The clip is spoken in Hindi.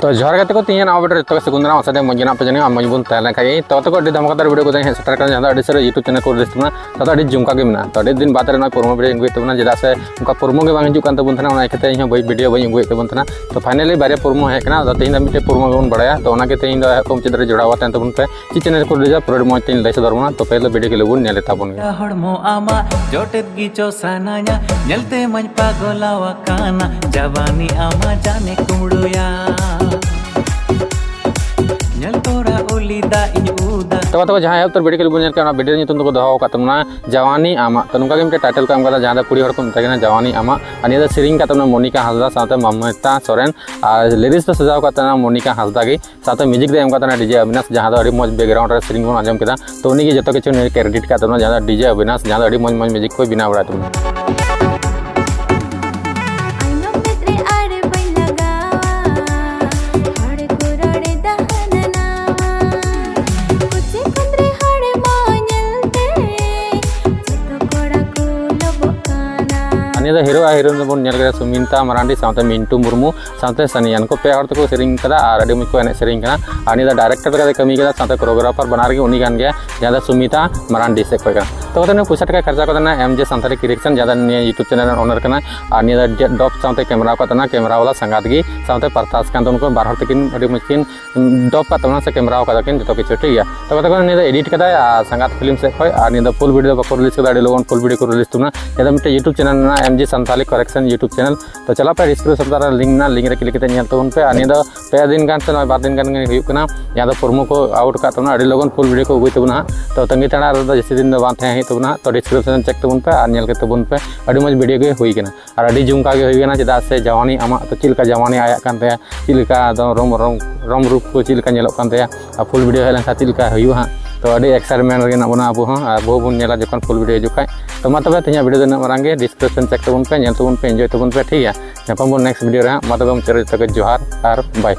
तो जोहार गाते को तीन नवा वीडियो तो सगुन दाराम आसाते मज पे जाने मज बन तहन खाई तो अभी धमाकेदार वीडियो को सेटर कर जहाँ सर यूट्यूब चैनल को रिलीज तो अभी जुमका में तो अभी दिन बाद प्रोमो वीडियो अगुए तबना चेदा से उनका प्रोमो के बांग हजून तबन इन वीडियो बी अगुए तबन तो फाइनली बारे प्रोमो हेकना तीन मिट्टे प्रोमो में बड़ा तो तीन कम चेद जोड़ा तबन पे ची चैनल को रिलीजा पूरा मज तीन लै सदरबना तो पहले वीडियो के लोगन नेले ताबन जवानी आमा जाने कुमड़ुया तो जहाँ तो वीडियो के लिए वीडियो नीतुम को दो तबना जवानी आमा तो नुका मिट्टे टाइटल को एम कदा जहाँ कुड़ी को मतलब जवानी आमा और सेरिंग तबना मोनिका हांसदा साथे ममता सोरेन और लिरिक्स तो सजाव मोनिका हांसदा की साथे म्यूजिक दे एम कदा डीजे अविनाश जहाँ अभी मज बैकग्राउंड रे सेरिंग बन आजम केदा तो उन्हीं जो किछु क्रेडिट का तबना जहाँ डीजे अविनाश जहाँ अभी मज मज म्यूजिक को बिना बड़ा तबना हीरो हीरोइन बन सुमिता मरांडी साथ मिंटू मुर्मू साथ सनियान को पे हर तक सेरिंग और अभी मज को एने सेरिंग और डायरेक्टर कमी साथ कोरियोग्राफर बनार के उन्हीं गया जहाँ सुमिता मरांडी से कोई तो पैसा टका खर्चा करना एम जे सानताली क्रिएशन जहाँ यूट्यूब चैनल ओनर करना और डॉप साथ कैमरा को कैमरा वाला संगात की साथ परतास कान उनको बार हर तकिन अभी मजकिन डॉप का से कैमरा जो किछु ठीक है तो एडिट कर संगात फिल्म से और फुल वीडियो बाको रिलीज कर लोगन फुल वीडियो को रिलीज तबना जहाँ मिट्टे YouTube channel M J Santali correction YouTube channel तो चला पे डिस्क्रिप्शन लिंक ना लिंक रे क्लिक तबन पे और पे दिन गान से बार दिन गान जहाँ प्रोमो को आउट का लोगन फुल वीडियो को अगुई तबना तो तंगी ताड़ा जैसे दिन बांधे तबना तो डिस्क्रिप्शन चेक तबन पे और नेल तबन पे अभी मज वीडियो के हुईना और अभी जुमका के चेदा से जवानी आमा तो चिलका जवानी आया चिलका रम रम रम रूप को चिलका और फुल वीडियो हेलन चिलका हाँ तो अभी एक्साइटमेंट रेना बना अब बहु बन जो फुल वीडियो हजूँ तो मा तब तीन वीडियो दिन मांगे डिस्क्रिप्शन चेक तबन पे तबन पे एंजॉय तबन पे ठीक है नापाम नेक्स्ट वीडियो मा तब मुचाद जोहार और बाय।